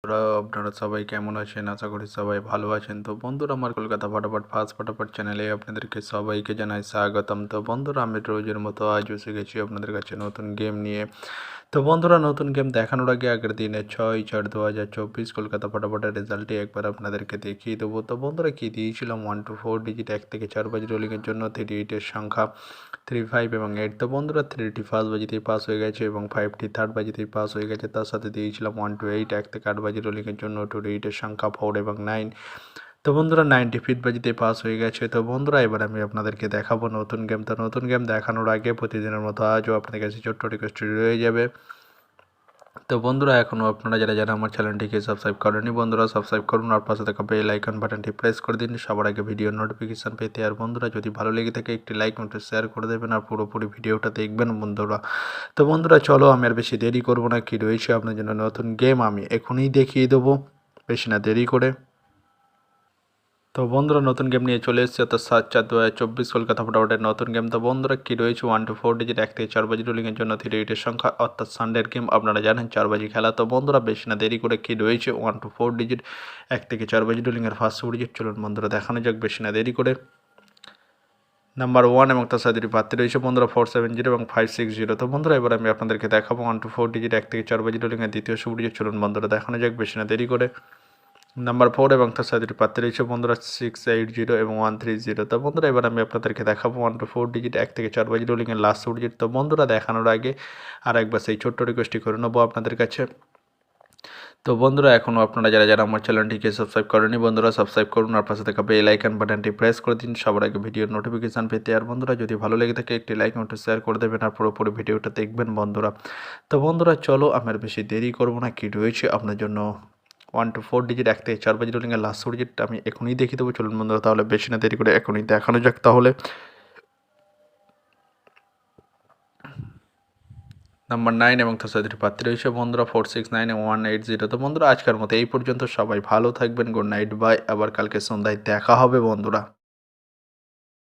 আপনারা সবাই কেমন আছেন? আশা করি সবাই ভালো আছেন। তো বন্ধুরা, আমার কলকাতা ফটাফট চ্যানেলে আপনাদেরকে সবাইকে জানাই স্বাগতম। তো বন্ধুরা, আমি রোজের মতো আজও এসে গেছি আপনাদের কাছে নতুন গেম নিয়ে। তো বন্ধুরা, নতুন গেম দেখানোর আগে আগের দিনে 6/4/2024 কলকাতা ফটাফটের রেজাল্টটি একবার আপনাদেরকে দেখিয়ে দেবো। তো বন্ধুরা, কি দিয়েছিলাম 1 to 4 ডিজিট 1 থেকে 4 বাজি রোলিংয়ের জন্য 38 সংখ্যা 3, 5 এবং 8। তো বন্ধুরা, 3টি ফার্স্ট বাজিতেই পাস হয়ে গেছে এবং 5টি থার্ড বাজিতেই পাস হয়ে গেছে। তার সাথে দিয়েছিলাম 1 to 8 1 থেকে 8 বাজি রোলিংয়ের জন্য 28 সংখ্যা 4 এবং 9। তো বন্ধুরা, 90 ফিট বাজিতে পাস হয়ে গেছে। তো বন্ধুরা, এবার আমি আপনাদেরকে দেখাবো নতুন গেম। তো নতুন গেম দেখানোর আগে প্রতিদিনের মতো আজও আপনাদের কাছে ছোট্ট রিকোয়েস্ট রয়ে যাবে। তো বন্ধুরা, এখনও আপনারা যারা আমার চ্যানেলটিকে সাবস্ক্রাইব করেনি, বন্ধুরা সাবস্ক্রাইব করুন আর পাশে থাকা বেল আইকন বাটনটি প্রেস করে দিন সবার আগে ভিডিও নোটিফিকেশান পেতে। আর বন্ধুরা, যদি ভালো লেগে থাকে একটি লাইক একটু শেয়ার করে দেবেন আর পুরোপুরি ভিডিওটা দেখবেন বন্ধুরা। তো বন্ধুরা, চলো আমি আর বেশি দেরি করব না, কি রয়েছে আপনার জন্য নতুন গেম আমি এখনই দেখিয়ে দেবো, বেশি না দেরি করে। তো বন্ধুরা, নতুন গেম নিয়ে চলে এসেছে, অর্থাৎ 7/4/2024 কলকাতা ফটাফটের নতুন গেম। তো বন্ধুরা, কী রয়েছে 1 to 4 ডিজিট 1 থেকে 4 বাজি রোলিংয়ের জন্য 38 সংখ্যা, অর্থাৎ সানডের গেম। আপনারা জানেন 4 বাজি খেলা। তো বন্ধুরা, বেশি না দেরি করে কী রয়েছে 1 to 4 ডিজিট 1 থেকে 4 বাজি রোলিংয়ের ফার্স্ট ডিজিট চলুন বন্ধুরা দেখানো যাক বেশি না দেরি করে। নাম্বার 1 এবং তার সাথে দুটি প্রার্থী রয়েছে বন্ধুরা 470 এবং 560। তো বন্ধুরা, এবার আমি আপনাদেরকে দেখাবো 1 to 4 ডিজিট 1 থেকে 4 বাজি রোলিংয়ের দ্বিতীয় ডিজিট চলুন বন্ধুরা দেখানো যাক বেশি না দেরি করে। নাম্বার 4 এবং তার সাথে দুটি প্রার্থী রয়েছে বন্ধুরা 680 এবং 130। তো বন্ধুরা, এবার আমি আপনাদেরকে দেখাবো 1 to 4 ডিজিট 1 থেকে 4 বাজি রোলিংয়ের লাস্ট ডিজিট। তো বন্ধুরা, দেখানোর আগে আর একবার সেই ছোট্ট রিকোয়েস্টটি করে নেবো আপনাদের কাছে। তো বন্ধুরা, এখনও আপনারা যারা আমার চ্যানেলটিকে সাবস্ক্রাইব করেনি, বন্ধুরা সাবস্ক্রাইব করুন আর পাশে থাকা বেল আইকন বাটনটি প্রেস করে দিন সবার আগে ভিডিওর নোটিফিকেশান পেতে। আর বন্ধুরা, যদি ভালো লেগে থাকে একটি লাইক একটু শেয়ার করে দেবেন আর পুরোপুরি ভিডিওটা দেখবেন বন্ধুরা। তো বন্ধুরা, চলো আমার বেশি দেরি করবো না, কি রয়েছে আপনার জন্য 1 to 4 ডিজিট 1 থেকে 4 বাজি রোলিংয়ের লাস্ট ডিজিটটা আমি এখনই দেখিয়ে দেবো চলুন বন্ধুরা, তাহলে বেশি না দেরি করে এখনই দেখানো যাক তাহলে। নাম্বার 9 এবং তার সাথে প্রার্থী রয়েছে বন্ধুরা 469 এবং 180। তো বন্ধুরা, আজকের মতো এই পর্যন্ত, সবাই ভালো থাকবেন, গুড নাইট, বাই। আবার কালকে সন্ধ্যায় দেখা হবে বন্ধুরা।